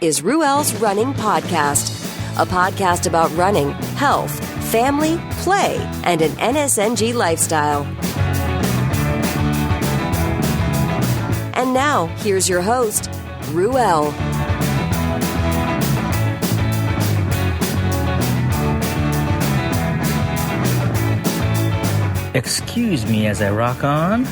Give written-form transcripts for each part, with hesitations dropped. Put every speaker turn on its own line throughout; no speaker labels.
is Ruel's Running Podcast, a podcast about running, health, family, play, and an NSNG lifestyle. And now, here's your host, Ruel.
Excuse me as I rock on.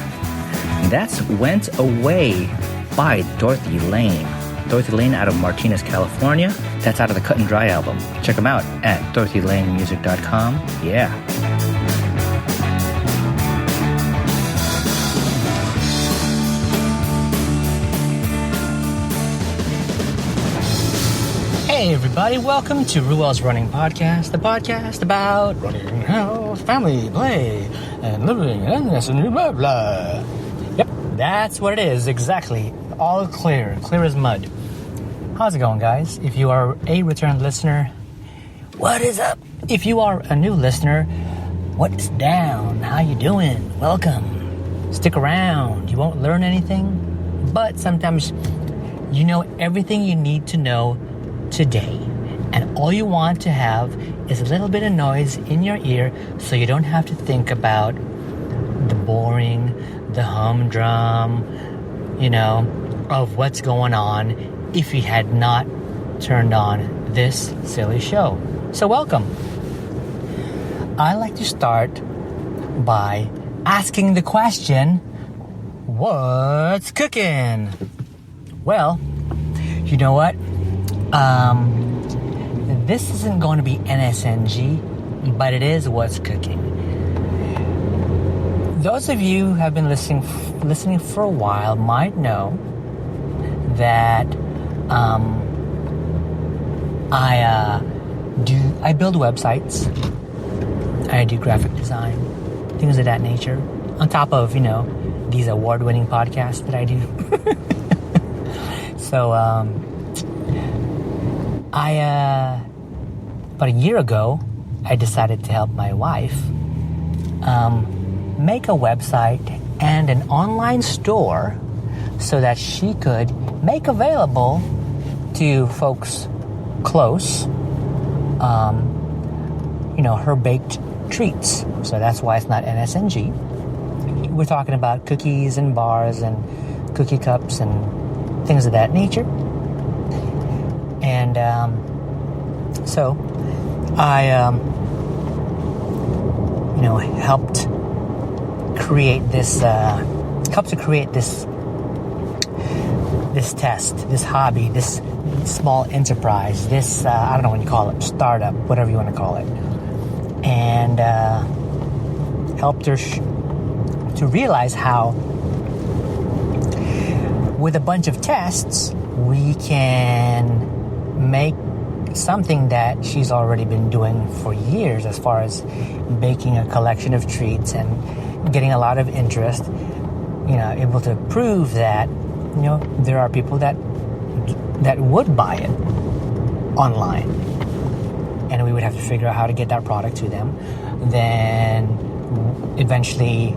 That's Went Away by Dorothy Lane. Dorothy Lane out of Martinez, California. That's out of the Cut and Dry album. Check them out at dorothylanemusic.com. Yeah. Hey everybody, welcome to Ruel's Running Podcast, the podcast about running, health, family, play, and living, and blah, blah. Yep, that's what it is, exactly. All clear as mud. How's it going, guys? If you are a return listener, what is up? If you are a new listener, what's down? How you doing? Welcome. Stick around. You won't learn anything, but sometimes you know everything you need to know today, and all you want to have is a little bit of noise in your ear so you don't have to think about the boring, the humdrum, of what's going on if you had not turned on this silly show. So welcome. I like to start by asking the question, what's cooking? Well, you know what? This isn't going to be NSNG, but it is what's cooking. Those of you who have been listening for a while might know that I build websites. I do graphic design, things of that nature. On top of these award-winning podcasts that I do. So about a year ago, I decided to help my wife make a website and an online store so that she could make available to folks close, her baked treats. So that's why it's not NSNG. We're talking about cookies and bars and cookie cups and things of that nature. And so I, helped create this, this test, this hobby, this small enterprise, this, I don't know what you call it, startup, whatever you want to call it. And helped her to realize how with a bunch of tests, we can make something that she's already been doing for years as far as baking a collection of treats and getting a lot of interest, able to prove that, there are people that would buy it online. And we would have to figure out how to get that product to them. Then eventually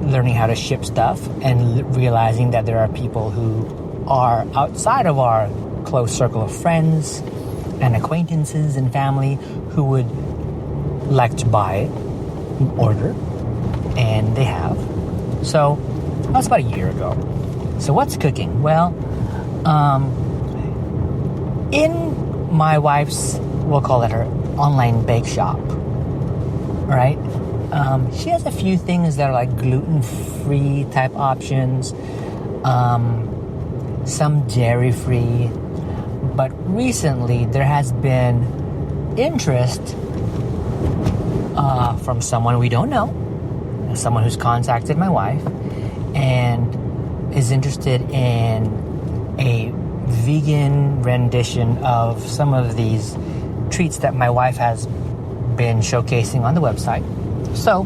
learning how to ship stuff and realizing that there are people who are outside of our close circle of friends and acquaintances and family who would like to buy it, order, and they have. So that was about a year ago. So what's cooking? Well, in my wife's, we'll call it her online bake shop, right? She has a few things that are like gluten-free type options, some dairy-free, but recently there has been interest from someone we don't know, someone who's contacted my wife and is interested in a vegan rendition of some of these treats that my wife has been showcasing on the website. So,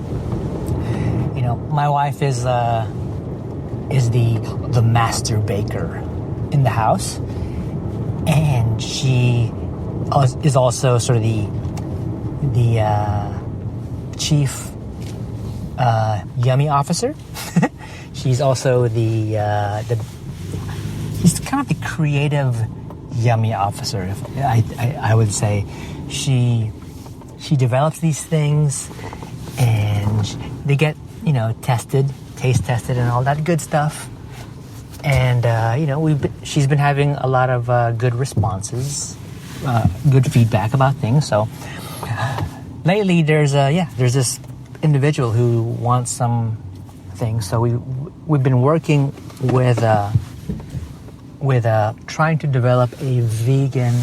my wife is the master baker in the house, and she is also sort of the chief yummy officer. She's also she's kind of the creative yummy officer. I would say she develops these things, and they get taste tested and all that good stuff. And she's been having a lot of good responses, good feedback about things. So lately, there's this individual who wants some things. So we've been working with trying to develop a vegan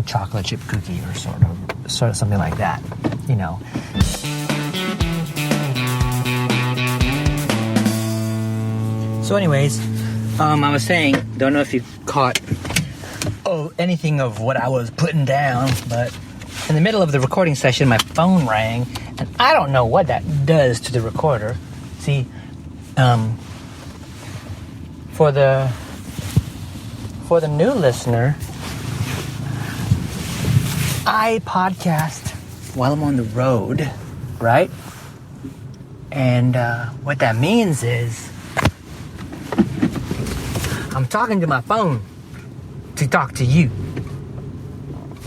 chocolate chip cookie, or sort of something like that. So anyways, I was saying, don't know if you caught anything of what I was putting down, but in the middle of the recording session, my phone rang, and I don't know what that does to the recorder. See, for the new listener, I podcast while I'm on the road, right? And what that means is I'm talking to my phone to talk to you.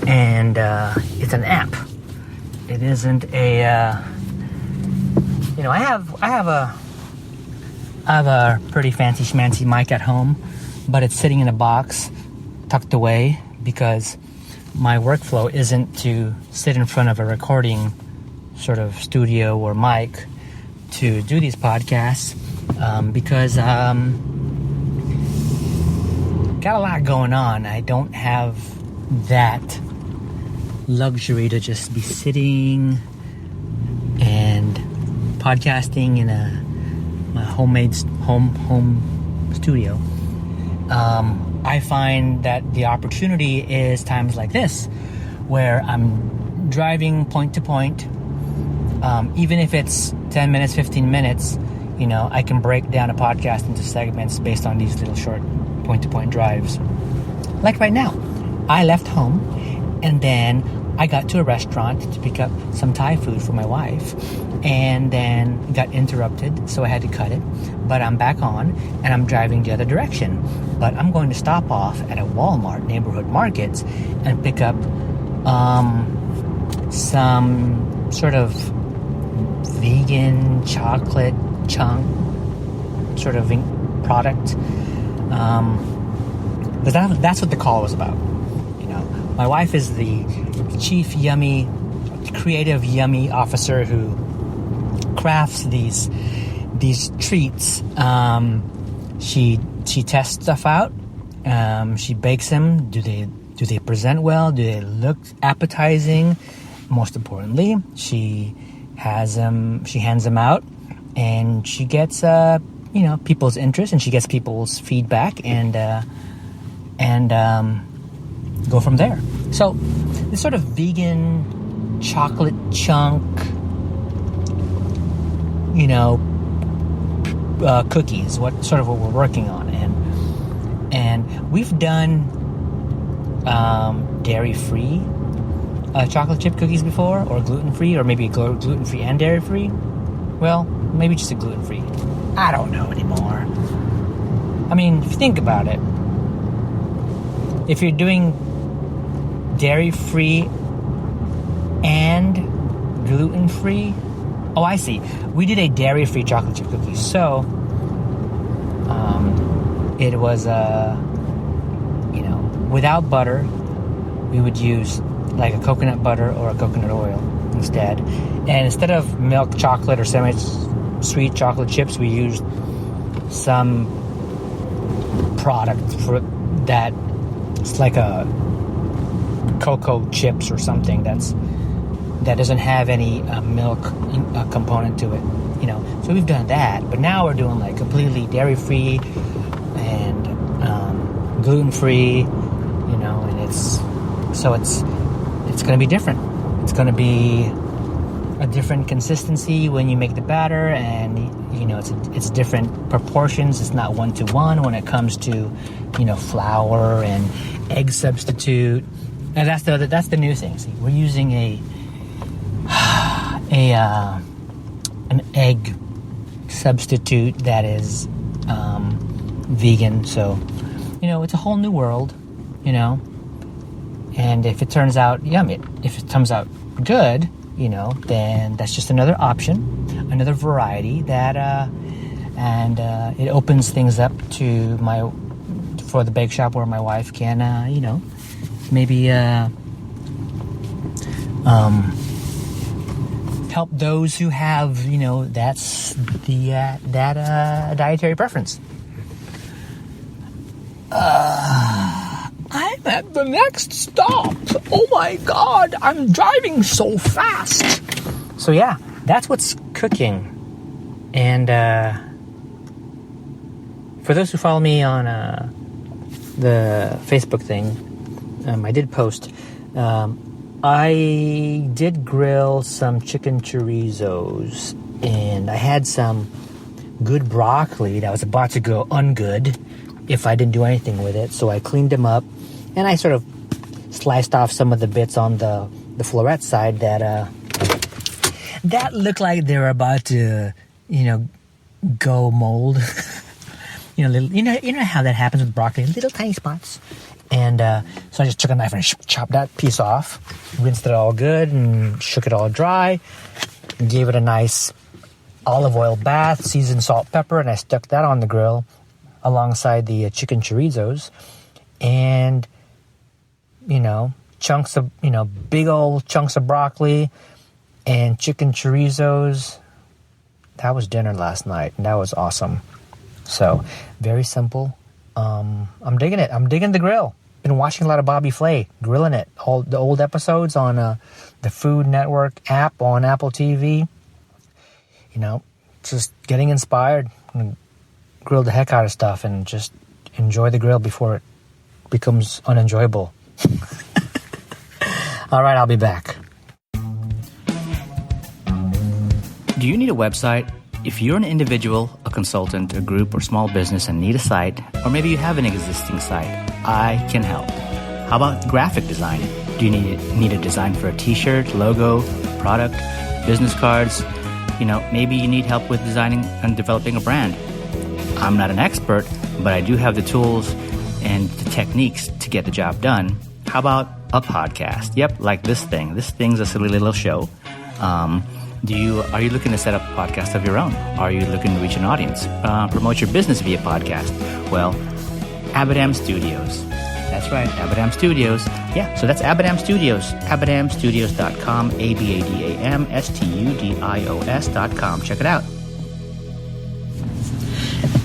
And it's an app. It isn't a I have a pretty fancy schmancy mic at home, but it's sitting in a box tucked away because my workflow isn't to sit in front of a recording sort of studio or mic to do these podcasts, because got a lot going on. I don't have that luxury to just be sitting and podcasting in my homemade home studio. I find that the opportunity is times like this, where I'm driving point to point. Even if it's 10 minutes, 15 minutes, I can break down a podcast into segments based on these little short point-to-point drives. Like right now, I left home and then I got to a restaurant to pick up some Thai food for my wife, and then got interrupted, so I had to cut it. But I'm back on and I'm driving the other direction. But I'm going to stop off at a Walmart neighborhood markets and pick up some sort of vegan chocolate chunk sort of product. But that's what the call was about. My wife is the chief creative yummy officer who crafts these treats. She tests stuff out. She bakes them. Do they present well? Do they look appetizing? Most importantly, she hands them out, and she gets people's interest, and she gets people's feedback, and go from there. So this sort of vegan chocolate chunk, cookies, what we're working on, and we've done dairy-free chocolate chip cookies before, or gluten-free, or maybe gluten-free and dairy-free. Well, maybe just a gluten-free. I don't know anymore. I mean, if you think about it, if you're doing dairy-free and gluten-free, oh, I see. We did a dairy-free chocolate chip cookie, so it was without butter. We would use like a coconut butter or a coconut oil instead, and instead of milk chocolate or semi-sweet chocolate chips, we used some product for that. It's like a cocoa chips or something that doesn't have any milk component to it, So we've done that, but now we're doing like completely dairy-free and gluten-free, and it's going to be different. It's going to be a different consistency when you make the batter, and it's different proportions. It's not 1-to-1 when it comes to flour and egg substitute. And that's the new thing. See, we're using an egg substitute that is vegan. So it's a whole new world, and if it turns out yummy, if it comes out good, then that's just another option, another variety that, and it opens things up for the bake shop where my wife can, maybe help those who have, that's that dietary preference. I'm at the next stop. Oh my God, I'm driving so fast. So yeah, that's what's cooking. And for those who follow me on the Facebook thing, I did post. I did grill some chicken chorizos, and I had some good broccoli that was about to go ungood if I didn't do anything with it. So I cleaned them up, and I sort of sliced off some of the bits on the floret side that looked like they were about to, go mold. You know how that happens with broccoli, little tiny spots. And so I just took a knife and chopped that piece off, rinsed it all good, and shook it all dry, and gave it a nice olive oil bath, seasoned salt, pepper, and I stuck that on the grill alongside the chicken chorizos. And, chunks of, big old chunks of broccoli and chicken chorizos. That was dinner last night, and that was awesome. So, very simple. I'm digging it. I'm digging the grill. Been watching a lot of Bobby Flay, grilling it. All the old episodes on the Food Network app on Apple TV. Just getting inspired. Grill the heck out of stuff and just enjoy the grill before it becomes unenjoyable. All right, I'll be back.
Do you need a website? If you're an individual, a consultant, a group, or small business and need a site, or maybe you have an existing site, I can help. How about graphic design? Do you need a design for a t-shirt, logo, product, business cards? Maybe you need help with designing and developing a brand. I'm not an expert, but I do have the tools and the techniques to get the job done. How about a podcast? Yep, like this thing. This thing's a silly little show. Are you looking to set up a podcast of your own? Are you looking to reach an audience? Promote your business via podcast? Well, Abadam Studios. That's right, Abadam Studios. Yeah, so that's Abadam Studios. AbadamStudios.com, AbadamStudios.com. Check it out.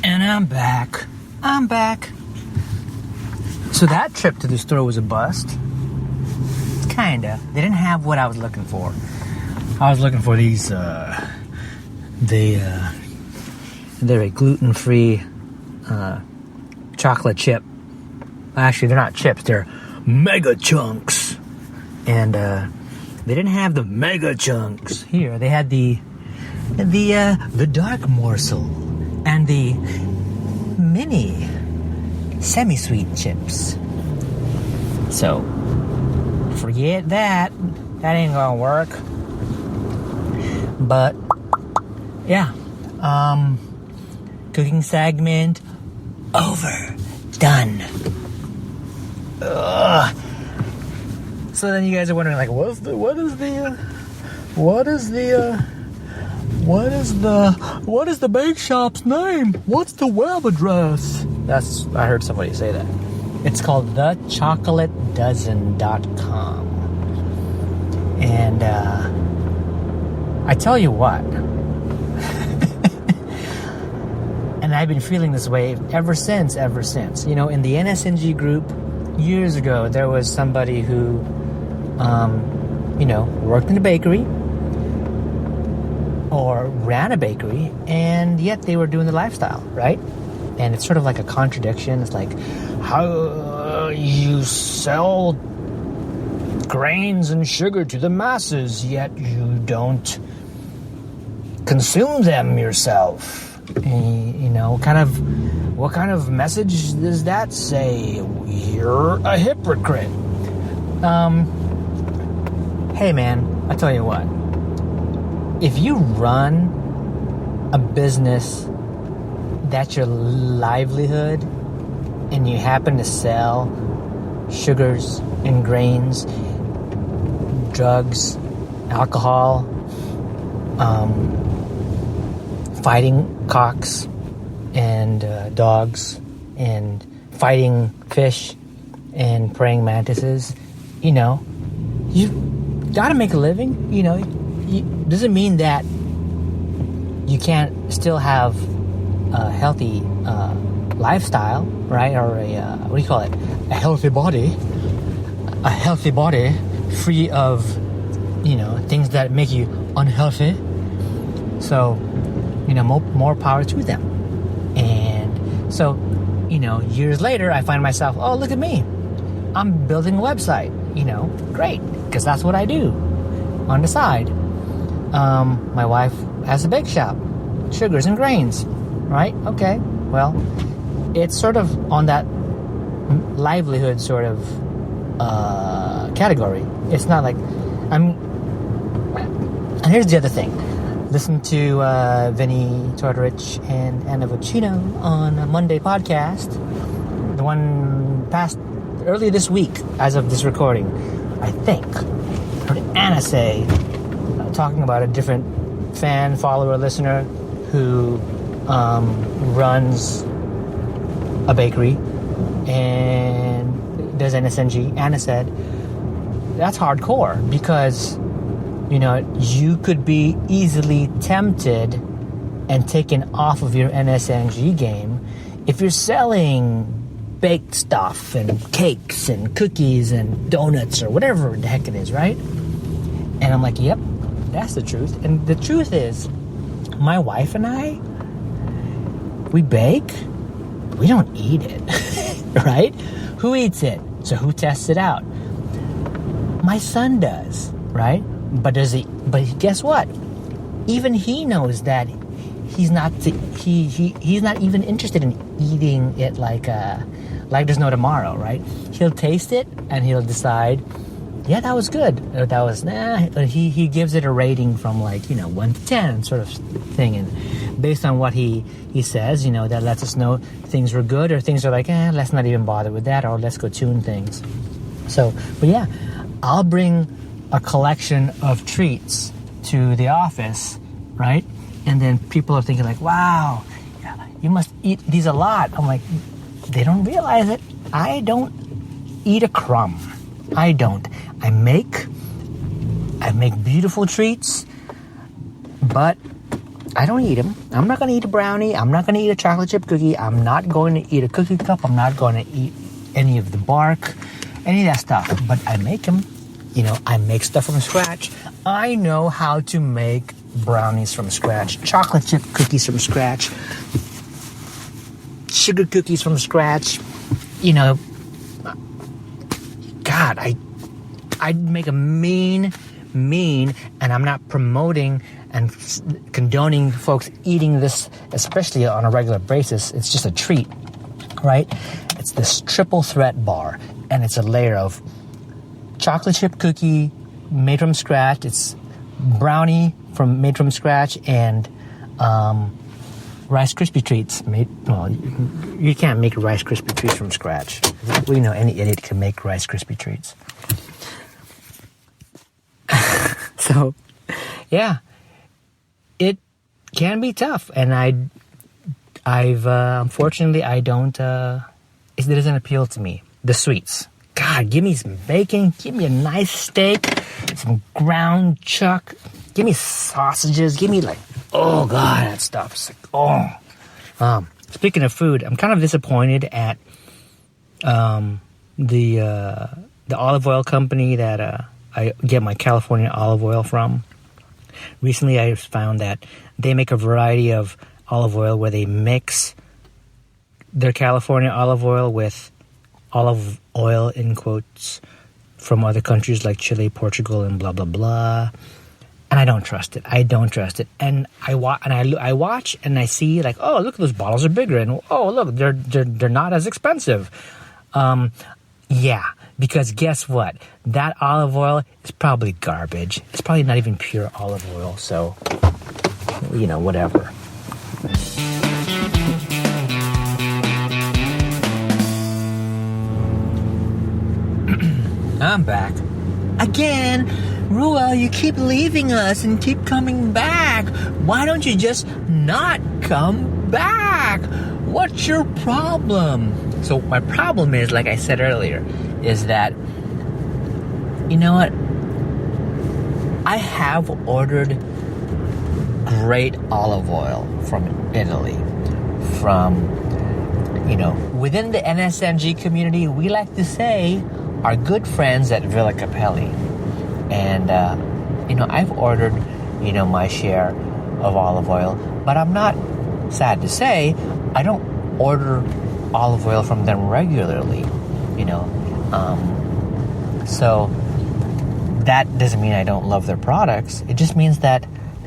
And I'm back. So that trip to the store was a bust. Kinda. They didn't have what I was looking for. I was looking for these, they're a gluten-free chocolate chip. Actually, they're not chips, they're mega chunks. And they didn't have the mega chunks here. They had the dark morsel and the mini semi-sweet chips. So, forget that. That ain't gonna work. But, yeah, cooking segment over. Done. Ugh. So then you guys are wondering, like, what is the bake shop's name? What's the web address? I heard somebody say that. It's called thechocolatedozen.com. And, I tell you what, and I've been feeling this way ever since. In the NSNG group years ago, there was somebody who, worked in a bakery or ran a bakery, and yet they were doing the lifestyle, right? And it's sort of like a contradiction. It's like, how you sell grains and sugar to the masses, yet you don't consume them yourself. What kind of message does that say? You're a hypocrite. Hey man, I tell you what. If you run a business that's your livelihood, and you happen to sell sugars and grains, drugs, alcohol, fighting cocks and dogs, and fighting fish and praying mantises, you know, you got to make a living. You know, doesn't mean that you can't still have a healthy lifestyle, right? Or what do you call it? A healthy body. A healthy body free of, you know, things that make you unhealthy. So, you know, more power to them. And so, you know, years later, I find myself, oh, look at me. I'm building a website, you know, great, because that's what I do on the side. My wife has a bake shop, sugars and grains, right? Okay, well, it's sort of on that livelihood sort of category. It's not like and here's the other thing. Listen to Vinny Tortorich and Anna Vocino on a Monday podcast, the one passed earlier this week as of this recording. I think I heard Anna say, talking about a different fan, follower, listener who runs a bakery and does NSNG. Anna said, that's hardcore because, you know, you could be easily tempted and taken off of your NSNG game if you're selling baked stuff and cakes and cookies and donuts or whatever the heck it is, right? And I'm like, yep, that's the truth. And the truth is, my wife and I, we bake, but we don't eat it, right? Who eats it? So who tests it out? My son does, right? But guess what? Even he knows that he's not he's not even interested in eating it like there's no tomorrow, right? He'll taste it and he'll decide, yeah, that was good, or that was nah. He gives it a rating from 1 to 10 sort of thing, and based on what he says, that lets us know things were good or things are like, let's not even bother with that, or let's go tune things. So, but yeah, I'll bring a collection of treats to the office, right? And then people are thinking like, wow, you must eat these a lot. I'm like, they don't realize it. I don't eat a crumb. I don't. I make beautiful treats, but I don't eat them. I'm not going to eat a brownie. I'm not going to eat a chocolate chip cookie. I'm not going to eat a cookie cup. I'm not going to eat any of the bark, any of that stuff. But I make them. I make stuff from scratch. I know how to make brownies from scratch, chocolate chip cookies from scratch, sugar cookies from scratch. God, I'd make a mean, and I'm not promoting and condoning folks eating this, especially on a regular basis. It's just a treat, right? It's this triple threat bar, and it's a layer of chocolate chip cookie made from scratch. It's brownie made from scratch, and Rice Krispie treats made. Well, you can't make Rice Krispie treats from scratch. Any idiot can make Rice Krispie treats. So, yeah, it can be tough, and I've unfortunately I don't. It doesn't appeal to me. The sweets. God, give me some bacon. Give me a nice steak, some ground chuck. Give me sausages. Give me oh God, that stuff. It's like, oh. Speaking of food, I'm kind of disappointed at the olive oil company that I get my California olive oil from. Recently, I found that they make a variety of olive oil where they mix their California olive oil with olive oil, in quotes, from other countries like Chile, Portugal, and blah, blah, blah. And I don't trust it. And I watch and I see oh, look, those bottles are bigger. And oh, look, they're not as expensive. Yeah, because guess what? That olive oil is probably garbage. It's probably not even pure olive oil. So, whatever. I'm back. Again, Ruel, you keep leaving us and keep coming back. Why don't you just not come back? What's your problem? So my problem is, like I said earlier, is that, you know what? I have ordered great olive oil from Italy. From, within the NSNG community, we like to say our good friends at Villa Capelli. And, I've ordered, my share of olive oil. But I'm not, sad to say, I don't order olive oil from them regularly, So that doesn't mean I don't love their products. It just means that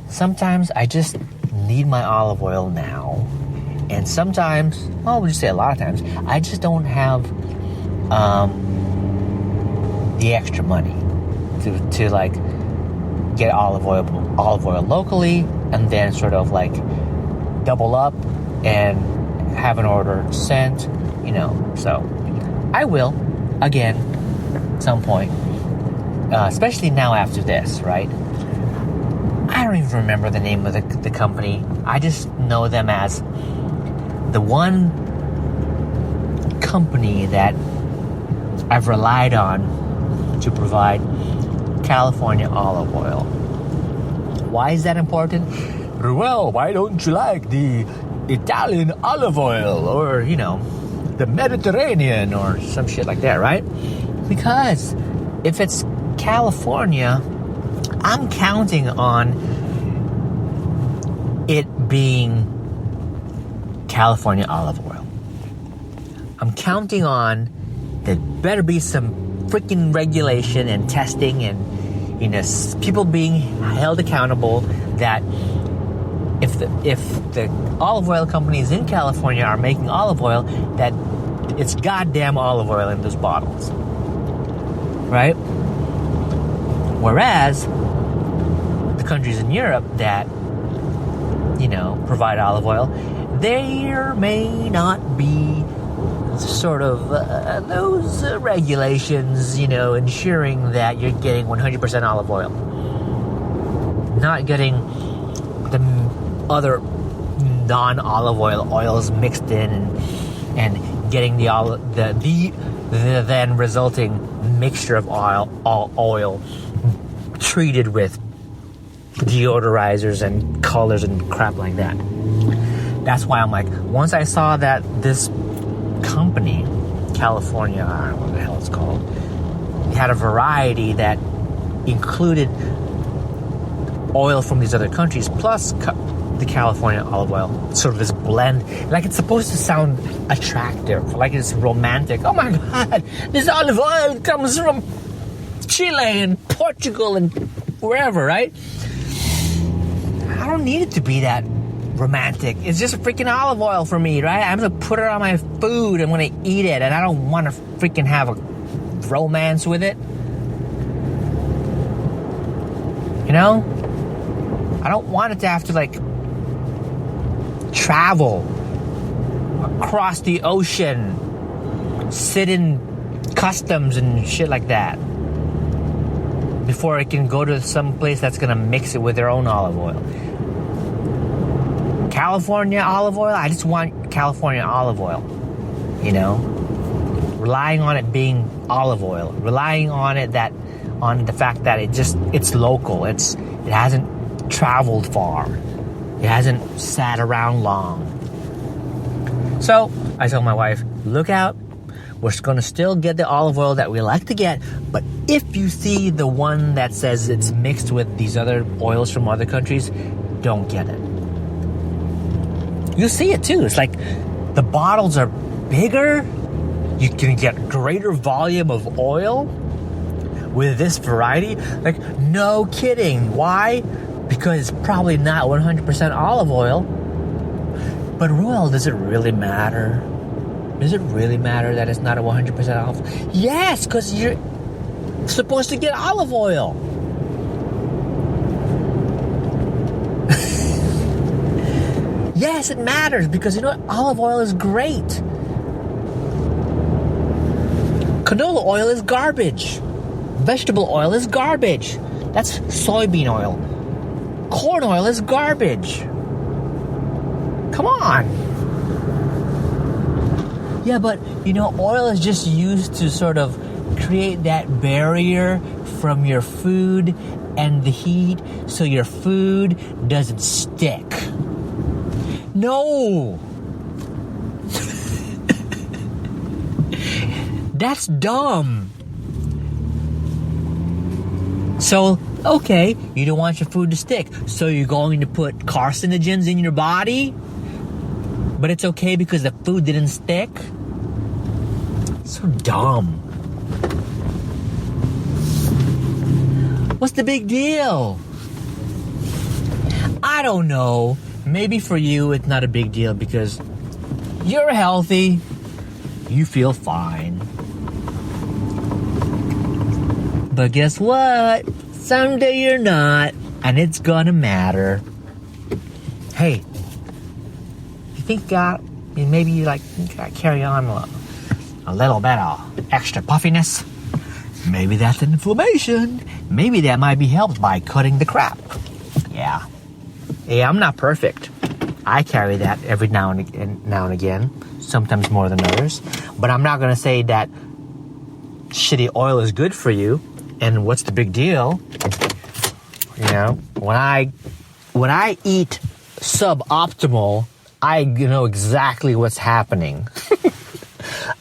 sometimes I just need my olive oil now. And sometimes, we'll just say a lot of times, I just don't have the extra money to like get olive oil locally and then sort of like double up and have an order sent, So I will, again, at some point, especially now after this, right? I don't even remember the name of the company. I just know them as the one company that I've relied on to provide California olive oil. Why is that important? Well, why don't you like the Italian olive oil or, the Mediterranean or some shit like that, right? Because if it's California, I'm counting on it being California olive oil. I'm counting on there better be some freaking regulation and testing and people being held accountable that if the olive oil companies in California are making olive oil, that it's goddamn olive oil in those bottles, right? Whereas the countries in Europe that provide olive oil, there may not be sort of those regulations, ensuring that you're getting 100% olive oil, not getting the other non-olive oils mixed in and getting the then resulting mixture of oil treated with deodorizers and colors and crap like that. That's why I'm like, once I saw that this company, California, I don't know what the hell it's called, had a variety that included oil from these other countries plus the California olive oil, sort of this blend, like it's supposed to sound attractive, like it's romantic. Oh my God, this olive oil comes from Chile and Portugal and wherever, right? I don't need it to be that romantic. It's just freaking olive oil for me, right? I'm gonna put it on my food. I'm gonna eat it, and I don't want to freaking have a romance with it. I don't want it to have to like travel across the ocean, sit in customs and shit like that before it can go to some place that's gonna mix it with their own olive oil. California olive oil, I just want California olive oil, relying on it being olive oil, relying on the fact that it's local, it hasn't traveled far, it hasn't sat around long. So I tell my wife, look out, we're going to still get the olive oil that we like to get, but if you see the one that says it's mixed with these other oils from other countries, don't get it. You'll see it too. It's like the bottles are bigger. You can get greater volume of oil with this variety. Like, no kidding. Why? Because it's probably not 100% olive oil. But Ruel, does it really matter? Does it really matter that it's not a 100% olive oil? Yes, because you're supposed to get olive oil. Yes, it matters because olive oil is great. Canola oil is garbage. Vegetable oil is garbage. That's soybean oil. Corn oil is garbage. Come on. Yeah, but, oil is just used to sort of create that barrier from your food and the heat so your food doesn't stick. No! That's dumb. So, okay, you don't want your food to stick. So you're going to put carcinogens in your body? But it's okay because the food didn't stick? So dumb. What's the big deal? I don't know. Maybe for you it's not a big deal because you're healthy. You feel fine. But guess what? Someday you're not, and it's gonna matter. Hey, you think maybe you carry on a little bit of extra puffiness? Maybe that's inflammation. Maybe that might be helped by cutting the crap. Yeah, I'm not perfect. I carry that every now and again, sometimes more than others. But I'm not gonna say that shitty oil is good for you. And what's the big deal? When I eat suboptimal, I know exactly what's happening.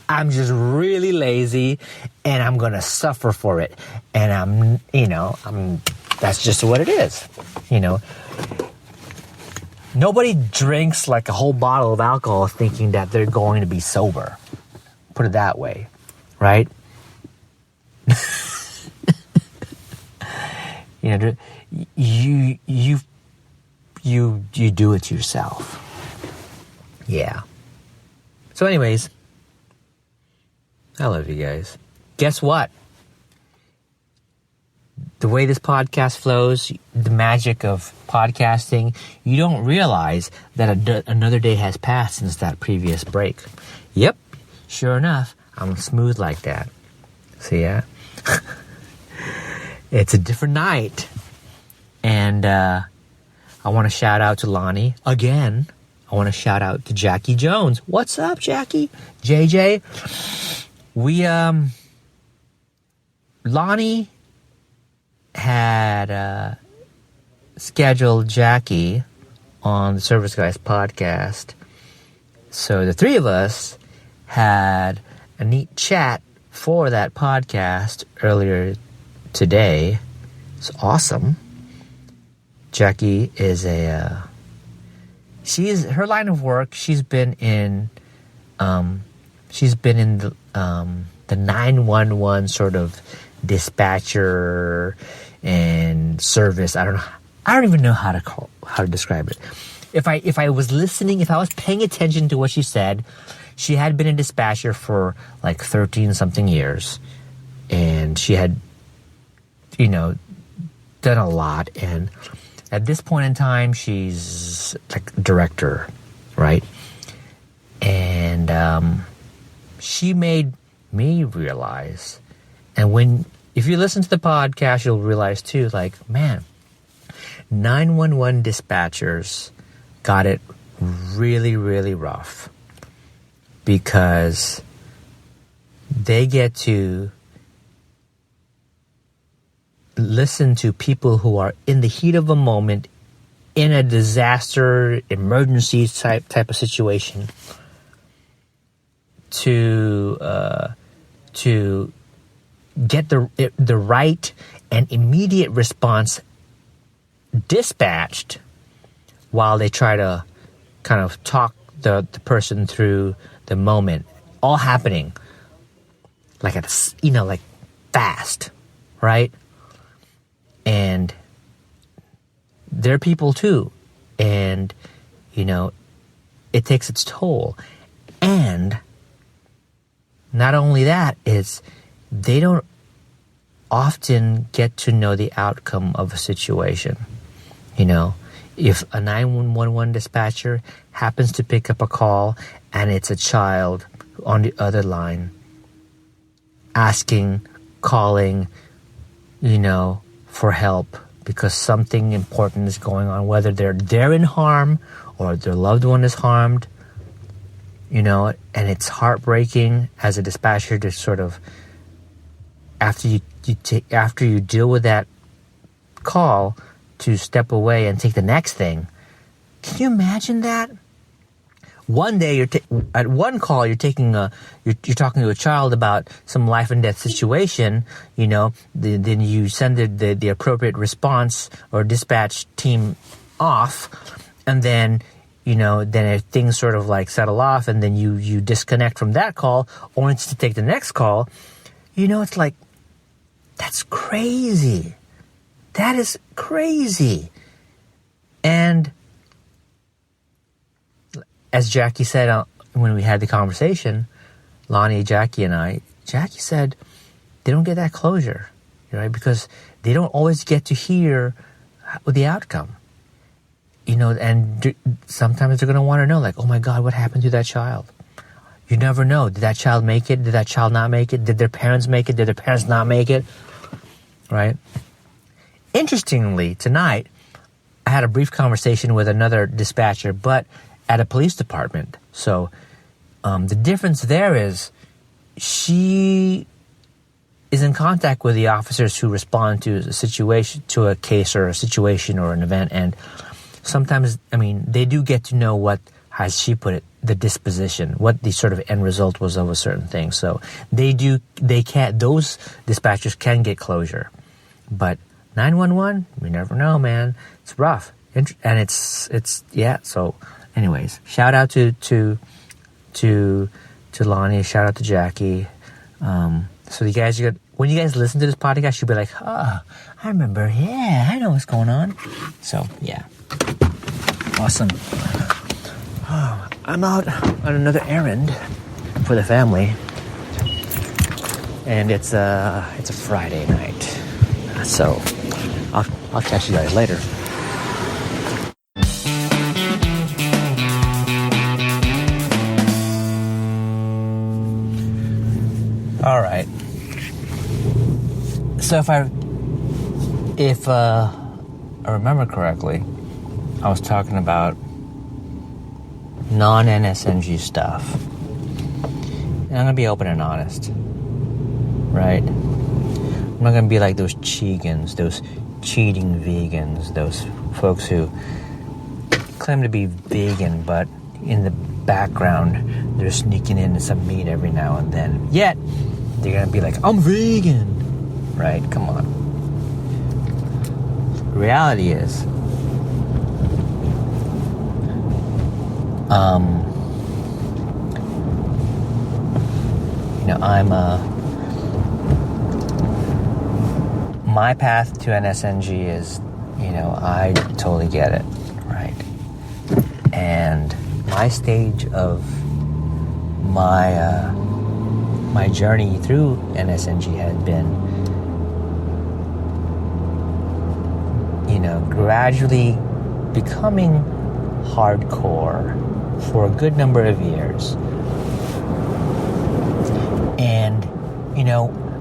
I'm just really lazy and I'm going to suffer for it. And that's just what it is. Nobody drinks like a whole bottle of alcohol thinking that they're going to be sober. Put it that way, right? You do it yourself. Yeah. So anyways, I love you guys. Guess what? The way this podcast flows, the magic of podcasting, you don't realize that another day has passed since that previous break. Yep, sure enough, I'm smooth like that. See ya? It's a different night. And I want to shout out to Lonnie again. I want to shout out to Jackie Jones. What's up, Jackie? JJ. Lonnie had scheduled Jackie on the Service Guys podcast. So the three of us had a neat chat for that podcast earlier today. It's awesome. Jackie is her line of work. She's been in the 911 sort of dispatcher and service. I don't even know how to describe it. If I was listening, if I was paying attention to what she said, she had been a dispatcher for like 13 something years, and she had done a lot, and at this point in time she's like director, right? And she made me realize, and if you listen to the podcast you'll realize too, like, man, 911 dispatchers got it really, really rough because they get to listen to people who are in the heat of a moment, in a disaster, emergency type of situation, to get the right and immediate response dispatched while they try to kind of talk the person through the moment, all happening like like fast, right? And they're people too, and it takes its toll. And not only that, is they don't often get to know the outcome of a situation. If a 911 dispatcher happens to pick up a call and it's a child on the other line asking, calling for help because something important is going on, whether they're in harm or their loved one is harmed, and it's heartbreaking as a dispatcher to sort of, after you deal with that call, to step away and take the next thing. Can you imagine that? One day at one call you're talking to a child about some life and death situation, then you send the appropriate response or dispatch team off, and then then things sort of like settle off, and then you disconnect from that call only to take the next call. It's like, that's crazy. That is crazy. And as Jackie said when we had the conversation, Lonnie, Jackie, and I, Jackie said they don't get that closure, right? Because they don't always get to hear the outcome, and sometimes they're going to want to know, like, oh my God, what happened to that child? You never know. Did that child make it? Did that child not make it? Did their parents make it? Did their parents not make it? Right? Interestingly, tonight, I had a brief conversation with another dispatcher, but at a police department. So the difference there is she is in contact with the officers who respond to a situation, to a case or a situation or an event, and sometimes, they do get to know what, as she put it, the disposition, what the sort of end result was of a certain thing. So those dispatchers can get closure. But 911, we never know, man. It's rough. And it's yeah, so anyways, shout out to Lonnie, shout out to Jackie. So you guys, when you guys listen to this podcast, you'll be like, oh, I remember, yeah, I know what's going on. So yeah, awesome. Oh, I'm out on another errand for the family, and it's a Friday night, so I'll catch you guys later. All right. So if I remember correctly, I was talking about non-NSNG stuff. And I'm going to be open and honest. Right? I'm not going to be like those Chegans, those cheating vegans, those folks who claim to be vegan, but in the background, they're sneaking in some meat every now and then. Yet, they're going to be like, I'm vegan. Right? Come on. The reality is, my path to NSNG is, I totally get it, right? And my stage of my journey through NSNG had been, gradually becoming hardcore for a good number of years. And,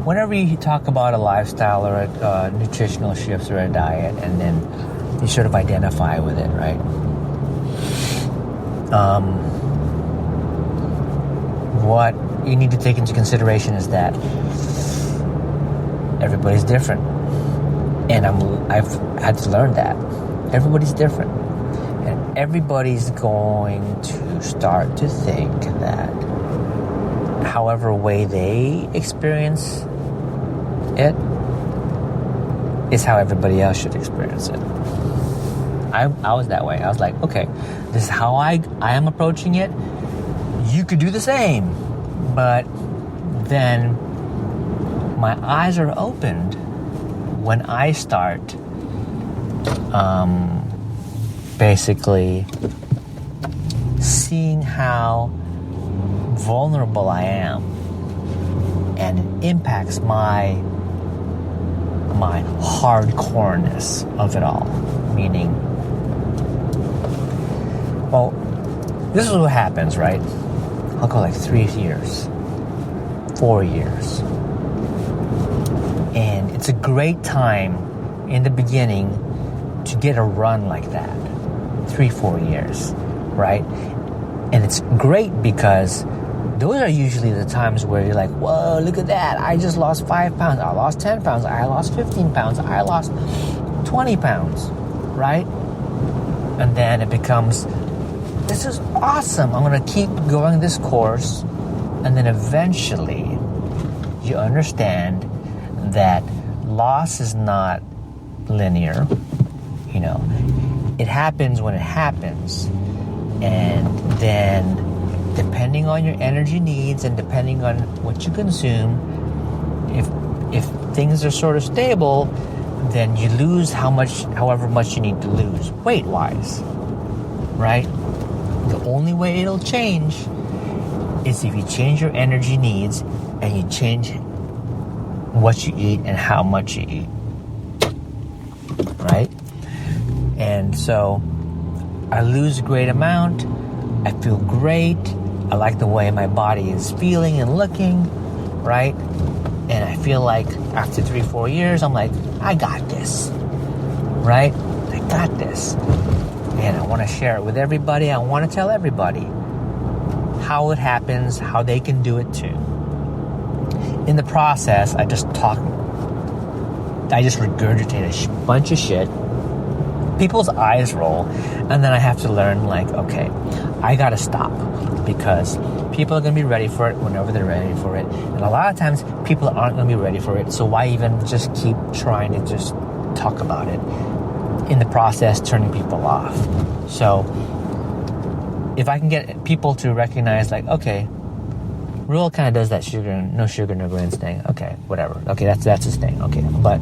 whenever you talk about a lifestyle or a nutritional shifts or a diet, and then you sort of identify with it, right? What you need to take into consideration is that everybody's different. And I've had to learn that. Everybody's different. And everybody's going to start to think that however way they experience it is how everybody else should experience it. I was that way. I was like, okay, this is how I am approaching it. You could do the same. But then my eyes are opened when I start basically seeing how vulnerable I am, and it impacts my hardcoreness of it all. Meaning, well, this is what happens, right? I'll go like 3 years, 4 years. And it's it's a great time in the beginning to get a run like that. 3-4 years, right? And it's great because those are usually the times where you're like, whoa, look at that. I just lost 5 pounds. I lost 10 pounds. I lost 15 pounds. I lost 20 pounds, right? And then it becomes, this is awesome. I'm going to keep going this course. And then eventually you understand that loss is not linear. You know, it happens when it happens. And then depending on your energy needs and depending on what you consume, if things are sort of stable, then you lose however much you need to lose weight-wise, right? The only way it'll change is if you change your energy needs and you change what you eat and how much you eat, right? And so I lose a great amount. I feel great. I like the way my body is feeling and looking, right? And I feel like after 3-4 years, I'm like, I got this, right? I got this. And I want to share it with everybody. I want to tell everybody how it happens, how they can do it too. In the process, I just regurgitate a bunch of shit. People's eyes roll, and then I have to learn, like, okay, I gotta stop because people are gonna be ready for it whenever they're ready for it, and a lot of times people aren't gonna be ready for it. So why even just keep trying to just talk about it? In the process, turning people off. So if I can get people to recognize, like, okay, Rule kind of does that no sugar, no grains thing. Okay, whatever. Okay, that's his thing. Okay, but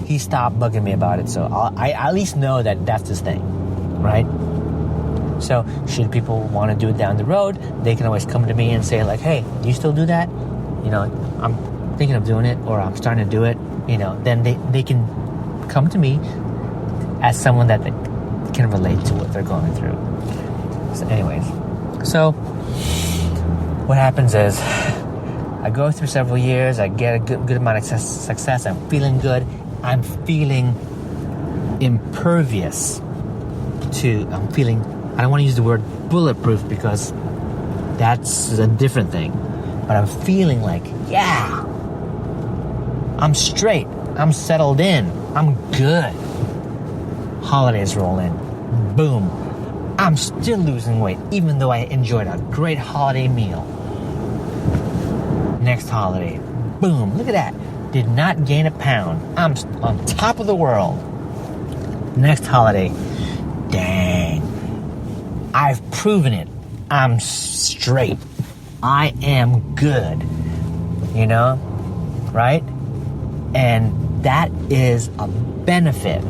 he stopped bugging me about it, so I at least know that that's his thing, right? So should people want to do it down the road, they can always come to me and say, like, hey, do you still do that? You know, I'm thinking of doing it, or I'm starting to do it. You know, then they can come to me as someone that can relate to what they're going through. So anyways, so what happens is I go through several years, I get a good amount of success, I'm feeling good, I'm feeling impervious to, I don't want to use the word bulletproof because that's a different thing, but I'm feeling like, yeah, I'm straight, I'm settled in, I'm good. Holidays roll in, boom, I'm still losing weight, even though I enjoyed a great holiday meal. Next holiday, boom, look at that. Did not gain a pound. I'm on top of the world. Next holiday, dang. I've proven it. I'm straight. I am good. You know? Right? And that is a benefit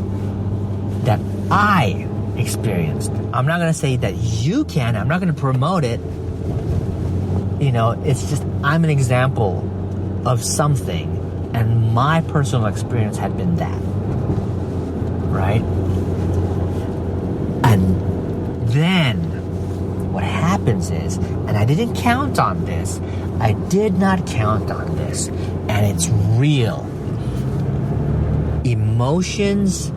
that I experienced. I'm not going to say that you can. I'm not going to promote it. You know, it's just, I'm an example of something, and my personal experience had been that, right? And then what happens is, and I didn't count on this, I did not count on this, and it's real. Emotions,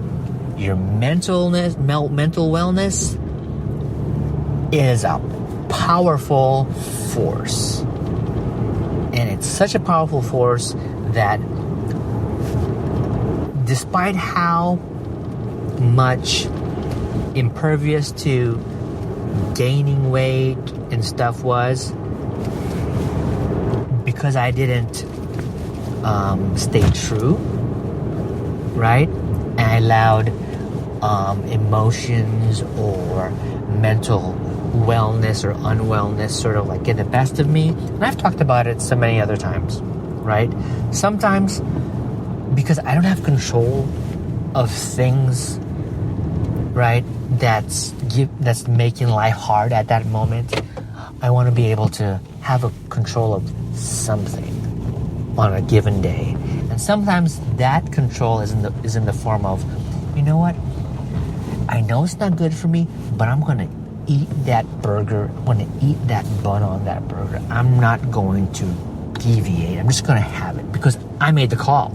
your mental wellness is a powerful force. And it's such a powerful force that despite how much impervious to gaining weight and stuff was, because I didn't stay true, right? And I allowed emotions or mental wellness or unwellness sort of like get the best of me. And I've talked about it so many other times, right? Sometimes because I don't have control of things, right, that's making life hard at that moment, I want to be able to have a control of something on a given day. And sometimes that control is in the form of, you know what, I know it's not good for me, but I'm going to eat that burger. I'm going to eat that bun on that burger. I'm not going to deviate. I'm just going to have it because I made the call.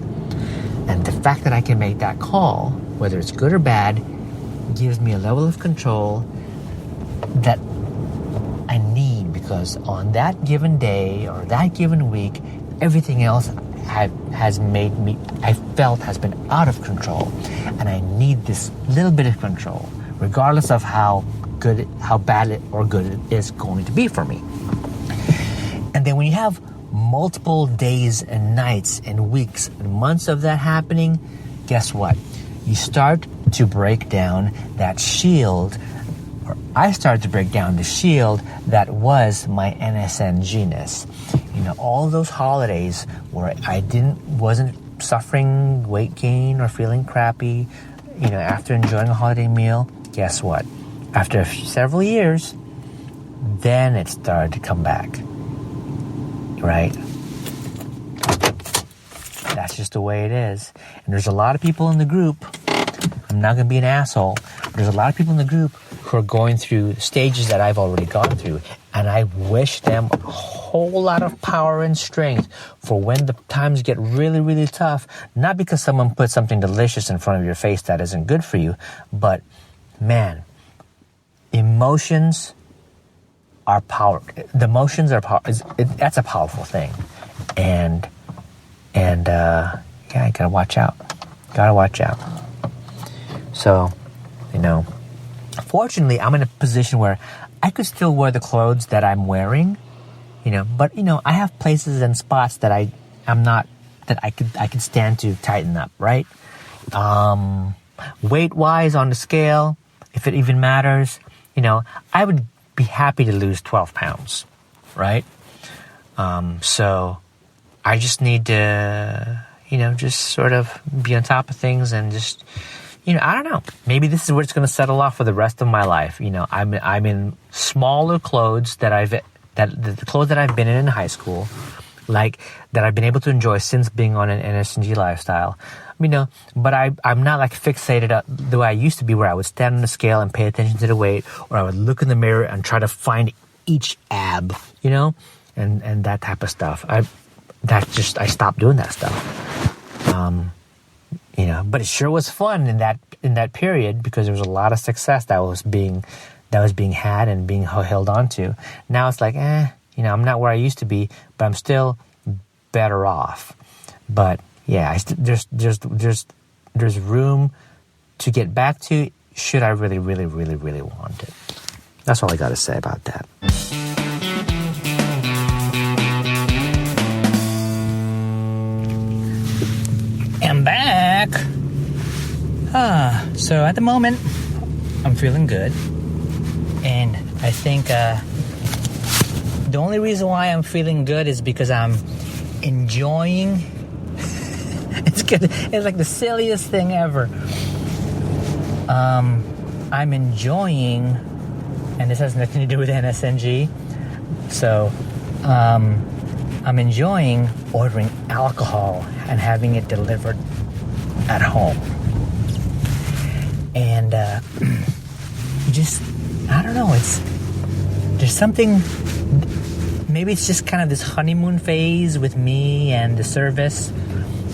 And the fact that I can make that call, whether it's good or bad, gives me a level of control that I need, because on that given day or that given week, everything else has been out of control. And I need this little bit of control, regardless of how bad or good it is going to be for me. And then when you have multiple days and nights and weeks and months of that happening, guess what? You start to break down that shield, or I started to break down the shield that was my NSNG-ness. All those holidays where I wasn't suffering weight gain or feeling crappy, after enjoying a holiday meal, guess what? After several years, then it started to come back. Right? That's just the way it is. And there's a lot of people in the group, I'm not going to be an asshole, but there's a lot of people in the group who are going through stages that I've already gone through. And I wish them a whole lot of power and strength for when the times get really, really tough. Not because someone put something delicious in front of your face that isn't good for you, but man, emotions are power. The emotions are power. That's a powerful thing, and yeah, you gotta watch out. So, fortunately, I'm in a position where I could still wear the clothes that I'm wearing, but I have places and spots that I could stand to tighten up, right? Weight wise on the scale, if it even matters, I would be happy to lose 12 pounds, right? So I just need to, just sort of be on top of things and just, I don't know. Maybe this is where it's going to settle off for the rest of my life. I'm in smaller clothes the clothes that I've been in high school, like that I've been able to enjoy since being on an NSNG lifestyle. But I'm not like fixated the way I used to be, where I would stand on the scale and pay attention to the weight, or I would look in the mirror and try to find each ab, and that type of stuff. I stopped doing that stuff. But it sure was fun in that period, because there was a lot of success that was being had and being held on to. Now it's like, I'm not where I used to be, but I'm still better off. But yeah, there's room to get back to, should I really, really, really, really want it. That's all I got to say about that. I'm back. So at the moment, I'm feeling good. And I think the only reason why I'm feeling good is because I'm enjoying. It's good. It's like the silliest thing ever. I'm enjoying, and this has nothing to do with NSNG. So, I'm enjoying ordering alcohol and having it delivered at home. And I don't know. There's something. Maybe it's just kind of this honeymoon phase with me and the service.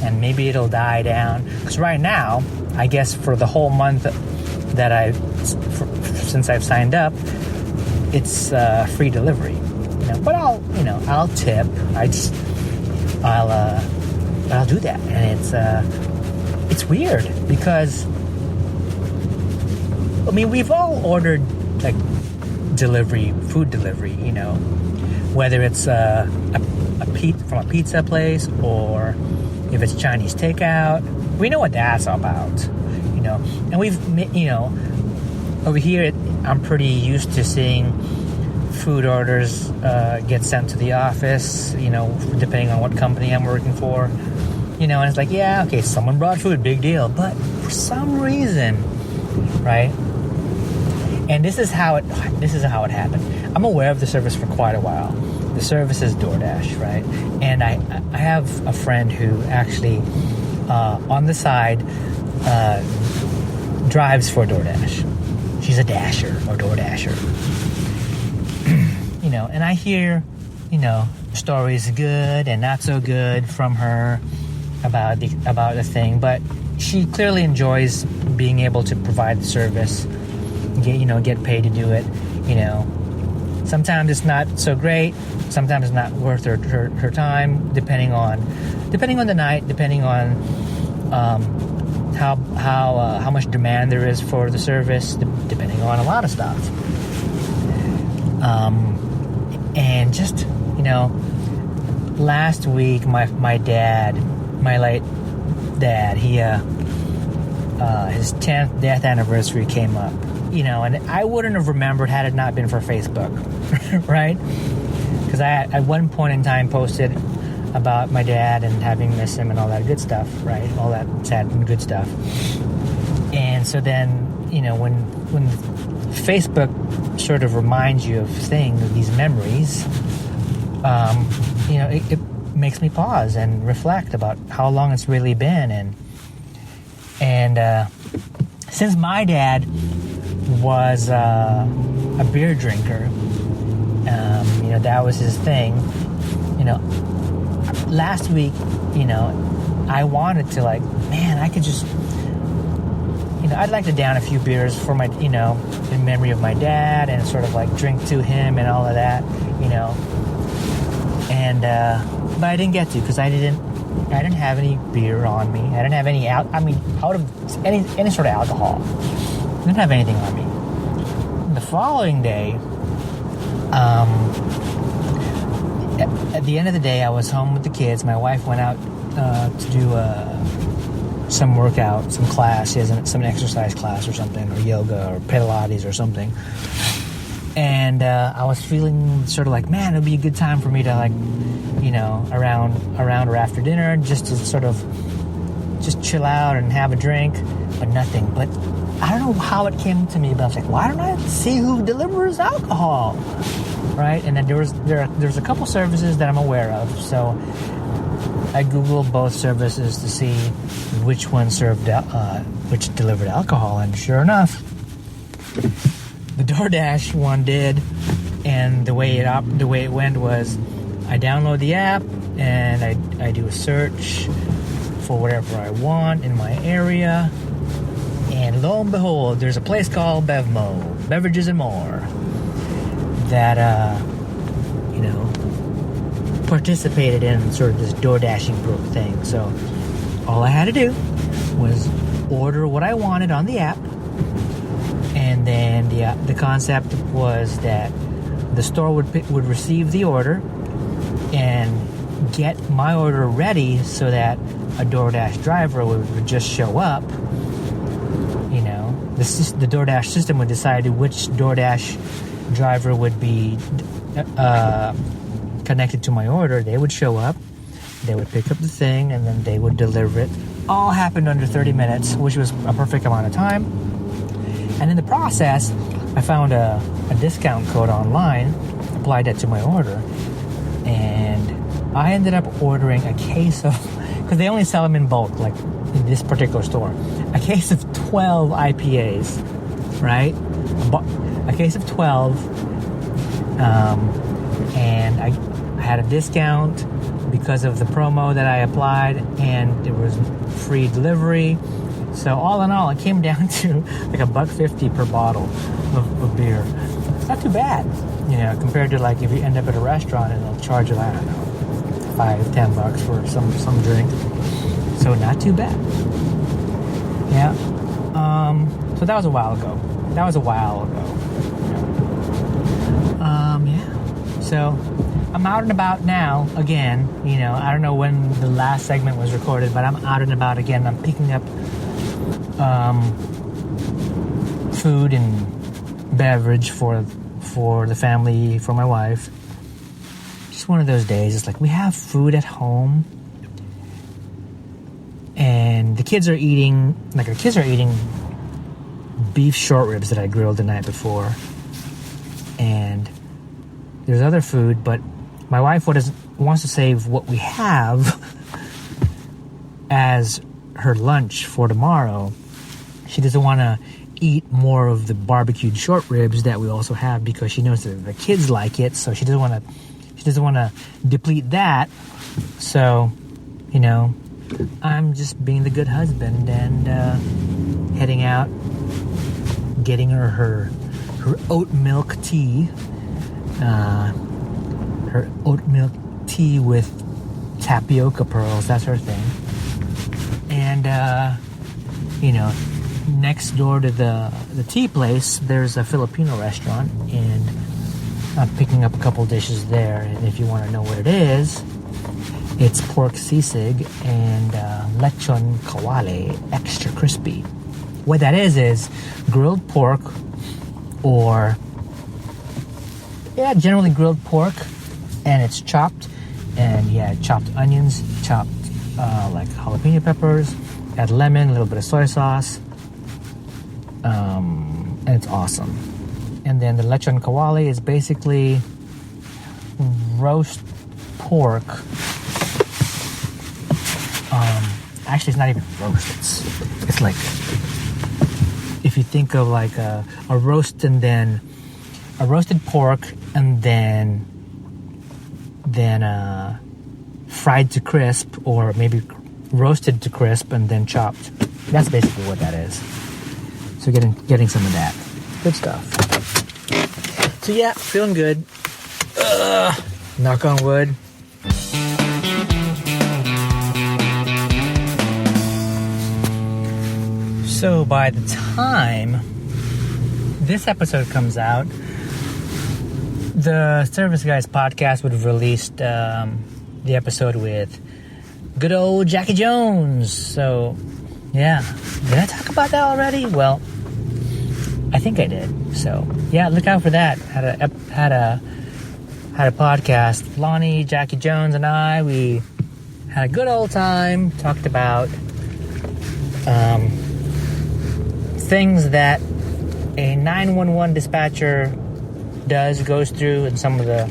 And maybe it'll die down. Because right now, I guess for the whole month that since I've signed up, it's free delivery. But I'll tip. I'll do that, and it's weird because we've all ordered like food delivery. Whether it's from a pizza place or if it's Chinese takeout, we know what that's about, And we've, over here, I'm pretty used to seeing food orders get sent to the office, depending on what company I'm working for, and it's like, yeah, okay, someone brought food, big deal. But for some reason, right? And this is how it happened. I'm aware of the service for quite a while. The service is DoorDash, right? And I have a friend who actually, on the side, drives for DoorDash. She's a dasher or DoorDasher. And I hear, stories good and not so good from her. about the thing, but she clearly enjoys being able to provide the service, get paid to do it. Sometimes it's not so great. Sometimes it's not worth her time, depending on the night, depending on how much demand there is for the service, depending on a lot of stuff. And just last week, my late dad, he his 10th death anniversary came up, and I wouldn't have remembered had it not been for Facebook, right? Because I at one point in time posted about my dad and having missed him and all that good stuff, right? All that sad and good stuff. And so then, when Facebook sort of reminds you of these memories, it makes me pause and reflect about how long it's really been. And since my dad was a beer drinker, that was his thing. Last week, I wanted to I could just, I'd like to down a few beers for my, in memory of my dad and sort of drink to him and all of that, and but I didn't get to because I didn't have any beer on me. I didn't have any out of any sort of alcohol. I didn't have anything on me. The following day, at the end of the day, I was home with the kids. My wife went out to do some workout, some class. She has some exercise class or something, or yoga, or Pilates or something. And I was feeling sort of man, it'd be a good time for me to around or after dinner, just to sort of just chill out and have a drink, but nothing. But I don't know how it came to me, but I was like, why don't I see who delivers alcohol, right? And then there's a couple services that I'm aware of, so I googled both services to see which one which delivered alcohol, and sure enough, the DoorDash one did. And the way it went was, I download the app and I do a search for whatever I want in my area, and lo and behold, there's a place called Bevmo, Beverages and More, that participated in sort of this door dashing group thing. So all I had to do was order what I wanted on the app, and then the concept was that the store would receive the order and get my order ready so that a DoorDash driver would just show up. The DoorDash system would decide which DoorDash driver would be connected to my order. They would show up, they would pick up the thing, and then they would deliver it. All happened under 30 minutes, which was a perfect amount of time. And in the process, I found a discount code online, applied that to my order, and I ended up ordering a case of, because they only sell them in bulk, in this particular store, a case of 12 IPAs, right? A case of 12, and I had a discount because of the promo that I applied, and it was free delivery. So all in all, it came down to $1.50 per bottle of beer. It's not too bad, compared to if you end up at a restaurant and they'll charge you, I don't know, $5-10 for some drink. So not too bad. Yeah. So that was a while ago. Yeah. So I'm out and about now again. I don't know when the last segment was recorded, but I'm out and about again. I'm picking up food and beverage for the family, for my wife. Just one of those days. It's we have food at home, and the kids are eating beef short ribs that I grilled the night before, and there's other food, but my wife wants to save what we have as her lunch for tomorrow. She doesn't want to eat more of the barbecued short ribs that we also have because she knows that the kids like it, so she doesn't want to deplete that. So, I'm just being the good husband and heading out, getting her oat milk tea. Her oat milk tea with tapioca pearls. That's her thing. And, next door to the tea place, there's a Filipino restaurant, and I'm picking up a couple dishes there. And if you want to know what it is, it's pork sisig and lechon kawale, extra crispy. What that is grilled pork, or generally grilled pork, and it's chopped, and chopped onions, chopped like jalapeno peppers, add lemon, a little bit of soy sauce, and it's awesome. And then the lechon kawale is basically roast pork. Actually, it's not even roast. It's like, if you think of like a roast, and then a roasted pork, and then fried to crisp, or maybe roasted to crisp and then chopped. That's basically what that is. So getting some of that. Good stuff. So yeah, feeling good. Knock on wood. So by the time this episode comes out, the Service Guys podcast would have released the episode with good old Jackie Jones. So, yeah. Did I talk about that already? Well, I think I did. So, yeah, look out for that. Had a podcast. Lonnie, Jackie Jones, and I, we had a good old time. Talked about things that a 911 dispatcher goes through, and some of the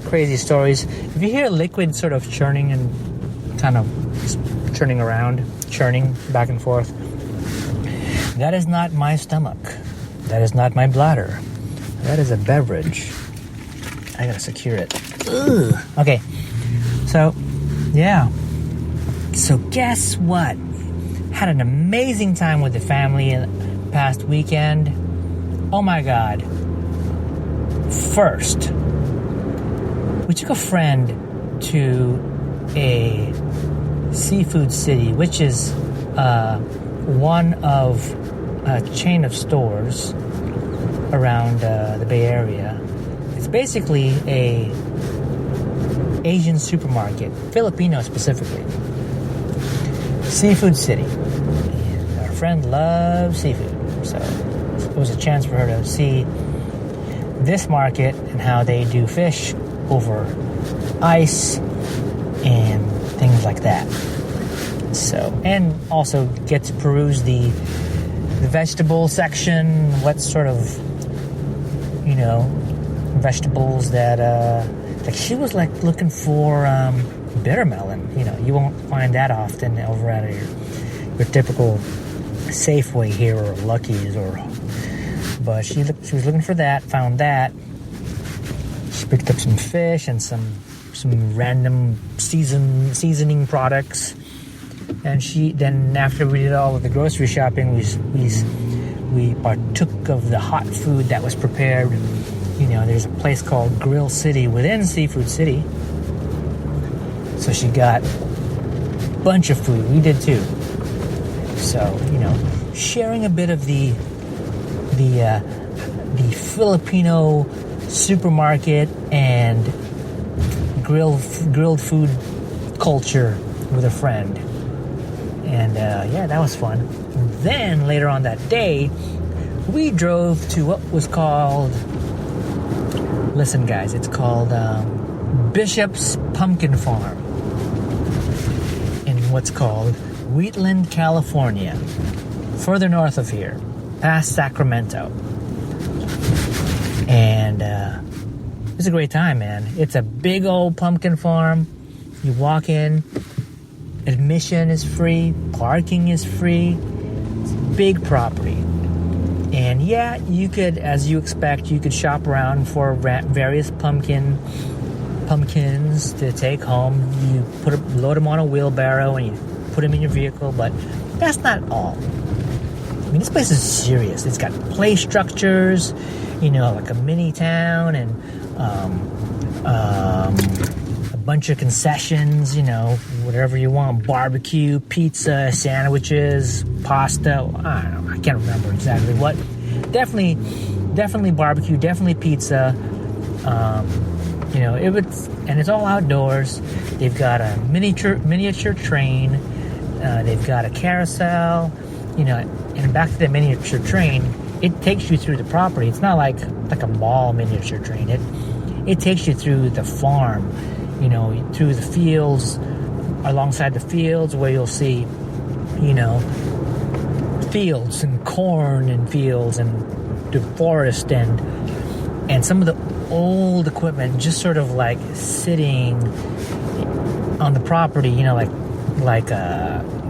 crazy stories. If you hear liquid sort of churning and kind of churning around, churning back and forth, that is not my stomach. That is not my bladder. That is a beverage. I gotta secure it. Ugh. Okay. So, yeah. So guess what? Had an amazing time with the family in the past weekend. Oh my God. First, we took a friend to a seafood city, which is one of a chain of stores around the Bay Area. It's basically a Asian supermarket, Filipino specifically. Seafood City. And our friend loves seafood, so it was a chance for her to see this market and how they do fish over ice and things like that. So, and also get to peruse the vegetable section, what sort of, vegetables that, like she was like looking for bitter melon. You won't find that often over at your typical Safeway here or Lucky's, but she was looking for that, found that. She picked up some fish and some random seasoning products. And then after we did all of the grocery shopping, we partook of the hot food that was prepared. There's a place called Grill City within Seafood City. So she got a bunch of food. We did too. So, sharing a bit of the Filipino supermarket and grilled food culture with a friend. And that was fun. Then later on that day, we drove to what was called, listen guys, it's called Bishop's Pumpkin Farm in what's called Wheatland, California, further north of here, past Sacramento. And it was a great time, man. It's a big old pumpkin farm. You walk in, admission is free, parking is free. It's a big property. And yeah, you could, as you expect, you could shop around for various pumpkins to take home. You load them on a wheelbarrow and you put them in your vehicle, but that's not all. I mean, this place is serious. It's got play structures, like a mini town, and a bunch of concessions, whatever you want, barbecue, pizza, sandwiches, pasta. I don't know. I can't remember exactly what. Definitely barbecue, definitely pizza. It's all outdoors. They've got a miniature train. They've got a carousel. And back to the miniature train, it takes you through the property. It's not like a mall miniature train. It takes you through the farm, through the fields, alongside the fields where you'll see, fields and corn and fields and the forest and some of the old equipment just sort of like sitting on the property, like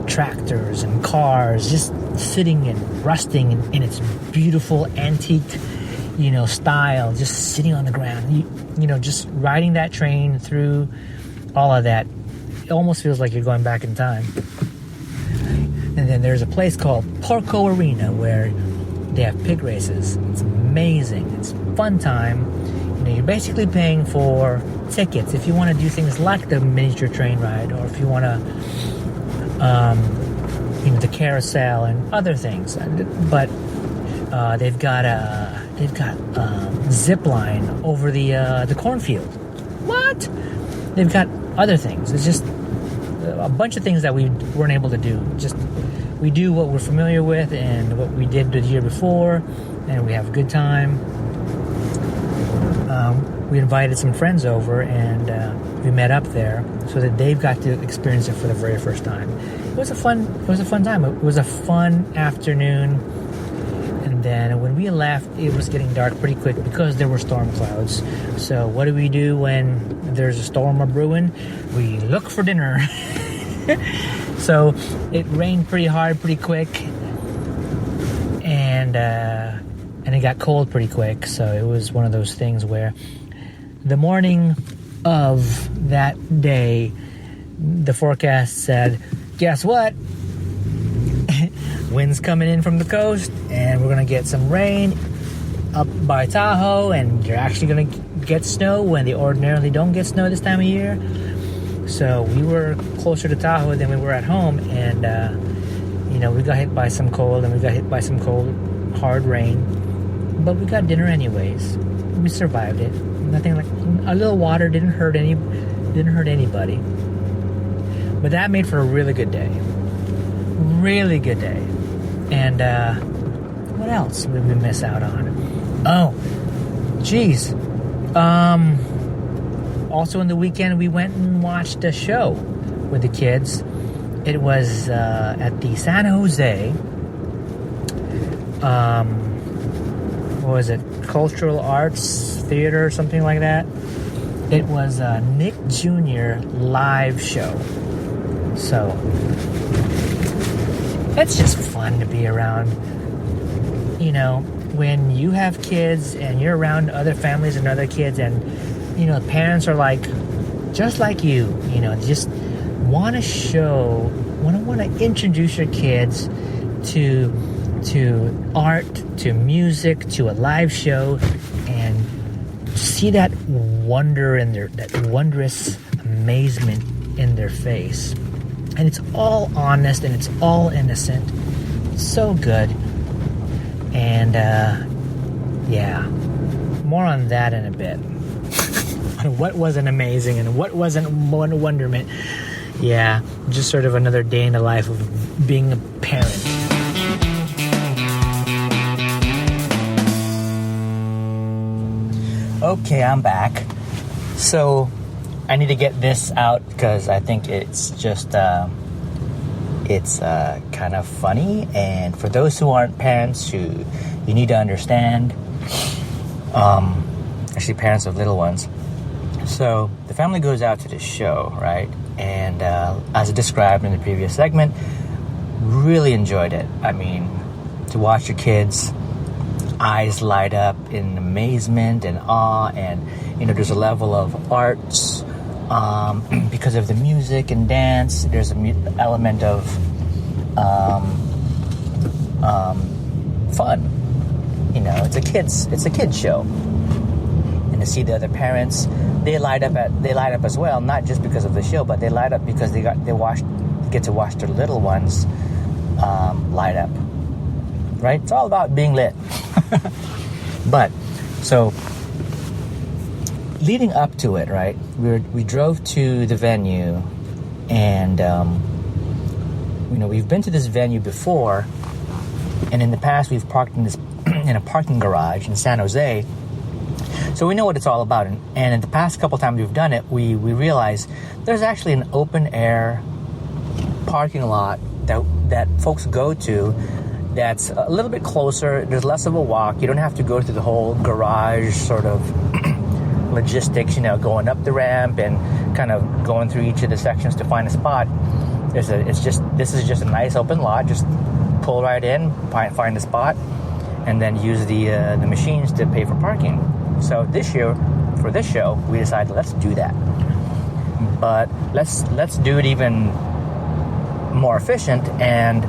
tractors and cars just sitting and rusting in its beautiful antique, style, just sitting on the ground. Just riding that train through all of that, it almost feels like you're going back in time. And then there's a place called Porco Arena where they have pig races. It's amazing. It's a fun time. You're basically paying for tickets if you want to do things like the miniature train ride, or if you want to, the carousel and other things. But they've got zip line over the cornfield. What? They've got other things. It's just a bunch of things that we weren't able to do. Just we do what we're familiar with and what we did the year before, and we have a good time. We invited some friends over, and we met up there so that they've got to experience it for the very first time. It was a fun time. It was a fun afternoon. And then when we left, it was getting dark pretty quick because there were storm clouds. So what do we do when there's a storm brewing? We look for dinner. So it rained pretty hard, pretty quick, and it got cold pretty quick. So it was one of those things where the morning of that day, the forecast said, guess what? Wind's coming in from the coast, and we're going to get some rain up by Tahoe, and you're actually going to get snow when they ordinarily don't get snow this time of year. So we were closer to Tahoe than we were at home, and we got hit by some cold, and we got hit by some cold, hard rain, but we got dinner anyways. We survived it. Nothing like a little water didn't hurt anybody. But that made for a really good day. Really good day. And what else did we miss out on? Oh, geez. Also on the weekend, we went and watched a show with the kids. It was at the San Jose, what was it? Cultural Arts Theater or something like that. It was a Nick Jr. live show. So it's just fun to be around. When you have kids and you're around other families and other kids, and parents are like just like you, just want to introduce your kids to art, to music, to a live show, and see that wonder in that wondrous amazement in their face. And it's all honest and it's all innocent. It's so good. And more on that in a bit. What wasn't amazing and what wasn't wonderment. Yeah, just sort of another day in the life of being a parent. Okay, I'm back. So I need to get this out because I think it's just it's kind of funny, and for those who aren't parents, you need to understand. Actually, parents of little ones. So the family goes out to the show, right? And as described in the previous segment, really enjoyed it. I mean, to watch your kids' eyes light up in amazement and awe, and there's a level of arts because of the music and dance. There's an element of fun. You know, it's a kids show, and to see the other parents, they light up as well. Not just because of the show, but they light up because they get to watch their little ones light up. Right? It's all about being lit. But so leading up to it, right? We drove to the venue, and we've been to this venue before, and in the past we've parked in a parking garage in San Jose, so we know what it's all about. And in the past couple times we've done it, we realized there's actually an open air parking lot that folks go to. That's a little bit closer. There's less of a walk. You don't have to go through the whole garage sort of logistics, going up the ramp and kind of going through each of the sections to find a spot. This is just a nice open lot. Just pull right in, find a spot, and then use the machines to pay for parking. So this year, for this show, we decided let's do that. But let's do it even more efficient, and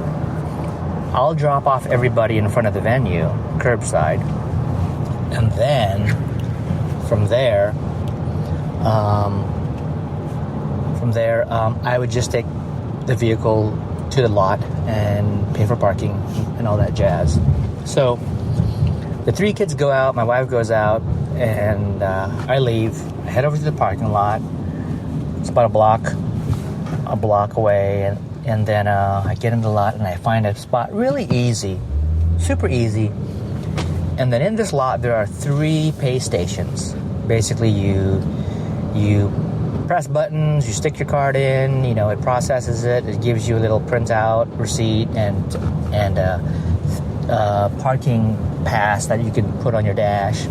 I'll drop off everybody in front of the venue, curbside, and then from there, I would just take the vehicle to the lot and pay for parking and all that jazz. So the three kids go out, my wife goes out, and I leave, I head over to the parking lot. It's about a block away, and then I get in the lot and I find a spot really easy, super easy. And then in this lot there are 3 pay stations. Basically you press buttons, you stick your card in, it processes it, it gives you a little printout receipt and parking pass that you can put on your dash.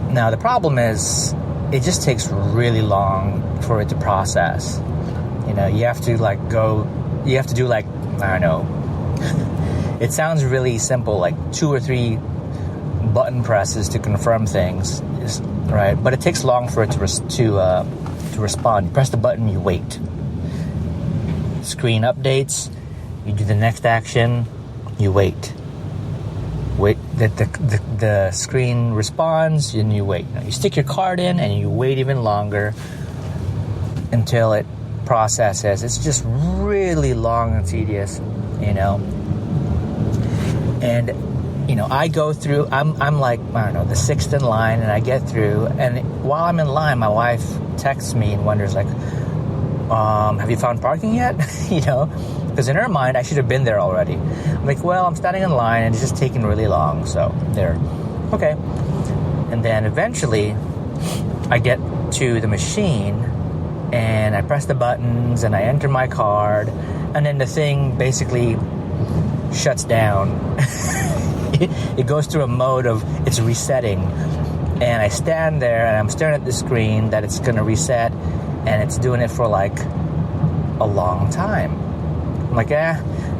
Now the problem is it just takes really long for it to process. You have to do I don't know. It sounds really simple, like 2 or 3 button presses to confirm things, right? But it takes long for it to respond. You press the button, you wait. Screen updates, you do the next action, you wait. The screen responds, and you wait. You stick your card in, and you wait even longer until it processes. It's just really long and tedious, And I go through. I'm like, I don't know, the 6th in line, and I get through. And while I'm in line, my wife texts me and wonders like, "Have you found parking yet?" Because in her mind, I should have been there already. I'm like, well, I'm standing in line, and it's just taking really long. So there, okay. And then eventually, I get to the machine, and I press the buttons, and I enter my card, and then the thing basically shuts down. It goes through a mode of it's resetting, and I stand there and I'm staring at the screen that it's going to reset, and it's doing it for like a long time. I'm like,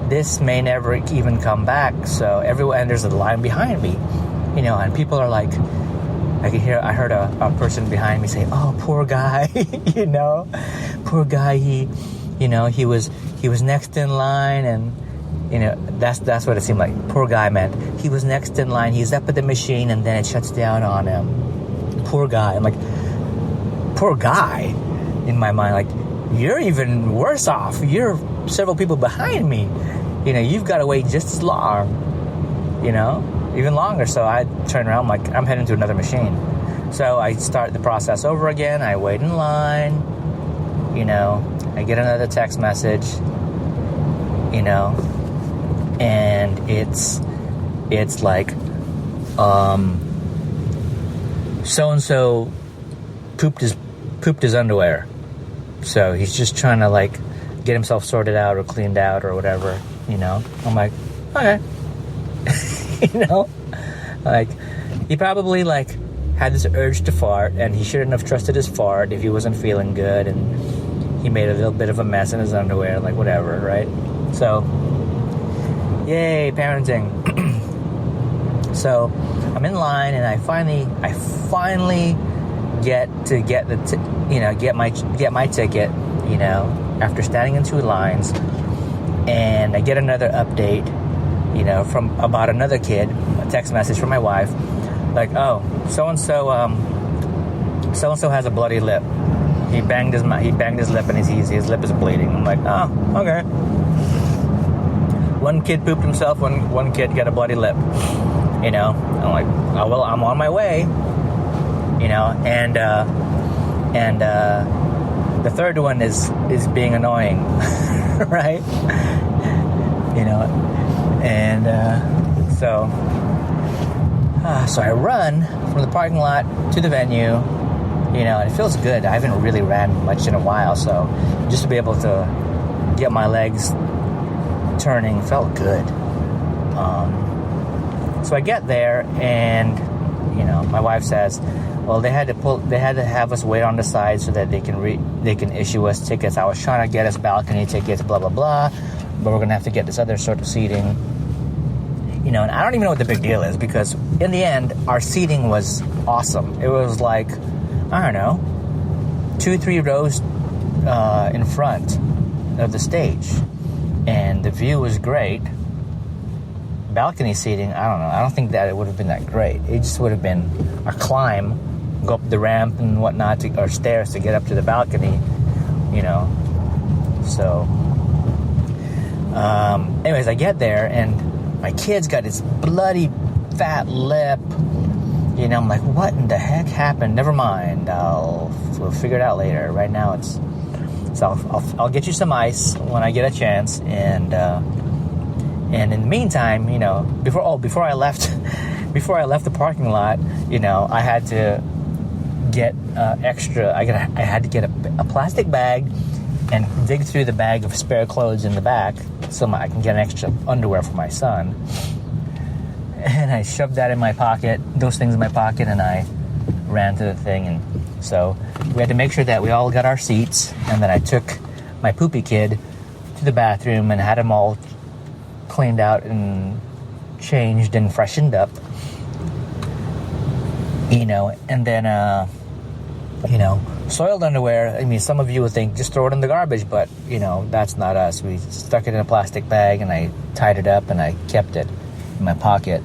this may never even come back. So everyone, and there's a line behind me, and people are like, I heard a person behind me say, "Oh, poor guy," poor guy. He was next in line, and that's what it seemed like. Poor guy meant he was next in line. He's up at the machine, and then it shuts down on him. Poor guy. I'm like, poor guy. In my mind, like, you're even worse off. You're several people behind me. You've got to wait just as long. Even longer. So I turn around, like, I'm heading to another machine. So I start the process over again. I wait in line. I get another text message. And it's like, so and so pooped his underwear, so he's just trying to like get himself sorted out or cleaned out or whatever. I'm like, okay. Like, he probably like had this urge to fart, and he shouldn't have trusted his fart if he wasn't feeling good, and he made a little bit of a mess in his underwear, like whatever, right? So, yay, parenting. So I'm in line, and I finally get my ticket, after standing in 2 lines, and I get another update, from about another kid, a text message from my wife, like, oh, so and so has a bloody lip. He banged his lip and his lip is bleeding. I'm like, oh, okay. One kid pooped himself. One kid got a bloody lip. I'm like, oh well, I'm on my way. And the third one is being annoying, right? So I run from the parking lot to the venue, and it feels good. I haven't really ran much in a while, so just to be able to get my legs turning felt good. So I get there, and my wife says, well, they had to have us wait on the side so that they can issue us tickets. I was trying to get us balcony tickets, blah blah blah, but we're gonna have to get this other sort of seating. And I don't even know what the big deal is, because in the end, our seating was awesome. It was like, I don't know, 2-3 rows in front of the stage, and the view was great. Balcony seating, I don't know. I don't think that it would have been that great. It just would have been a climb, go up the ramp and whatnot, or stairs to get up to the balcony, So, anyways, I get there, and my kid's got his bloody fat lip. I'm like, what in the heck happened? Never mind. We'll figure it out later. Right now, I'll get you some ice when I get a chance, and in the meantime, before I left the parking lot, I had to get extra. I had to get a plastic bag and dig through the bag of spare clothes in the back so I can get an extra underwear for my son. And I shoved that in my pocket, those things in my pocket, and I ran to the thing. And so we had to make sure that we all got our seats, and then I took my poopy kid to the bathroom and had him all cleaned out and changed and freshened up, and then soiled underwear. I mean, some of you would think just throw it in the garbage, but that's not us. We stuck it in a plastic bag, and I tied it up, and I kept it in my pocket.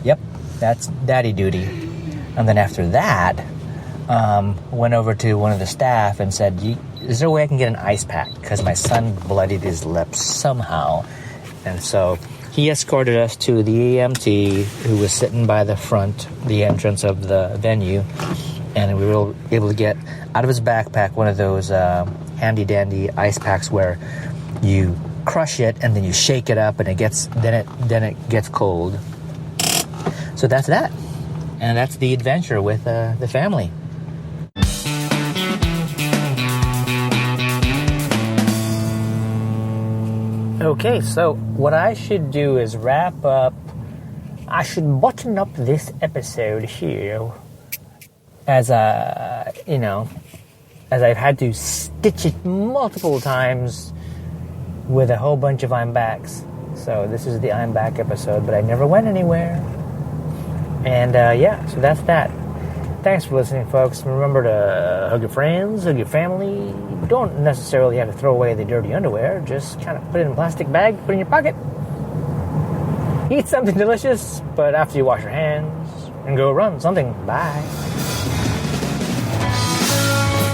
Yep, that's daddy duty. And then after that, went over to one of the staff and said, is there a way I can get an ice pack, because my son bloodied his lips somehow. And so he escorted us to the EMT, who was sitting by the entrance of the venue, and we were able to get out of his backpack one of those handy-dandy ice packs where you crush it and then you shake it up, and it gets cold. So that's that, and that's the adventure with the family. Okay, so what I should do is wrap up. I should button up this episode here, as I've had to stitch it multiple times with a whole bunch of I'm backs. So this is the I'm back episode, but I never went anywhere. And so that's that. Thanks for listening, folks. Remember to hug your friends, hug your family. You don't necessarily have to throw away the dirty underwear. Just kind of put it in a plastic bag, put it in your pocket. Eat something delicious, but after you wash your hands, and go run something. Bye.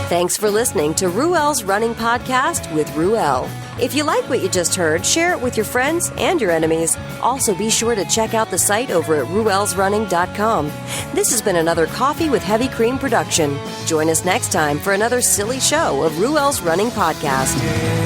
Thanks for listening to Ruel's Running Podcast with Ruel. If you like what you just heard, share it with your friends and your enemies. Also, be sure to check out the site over at ruelsrunning.com. This has been another Coffee with Heavy Cream production. Join us next time for another silly show of Ruel's Running Podcast.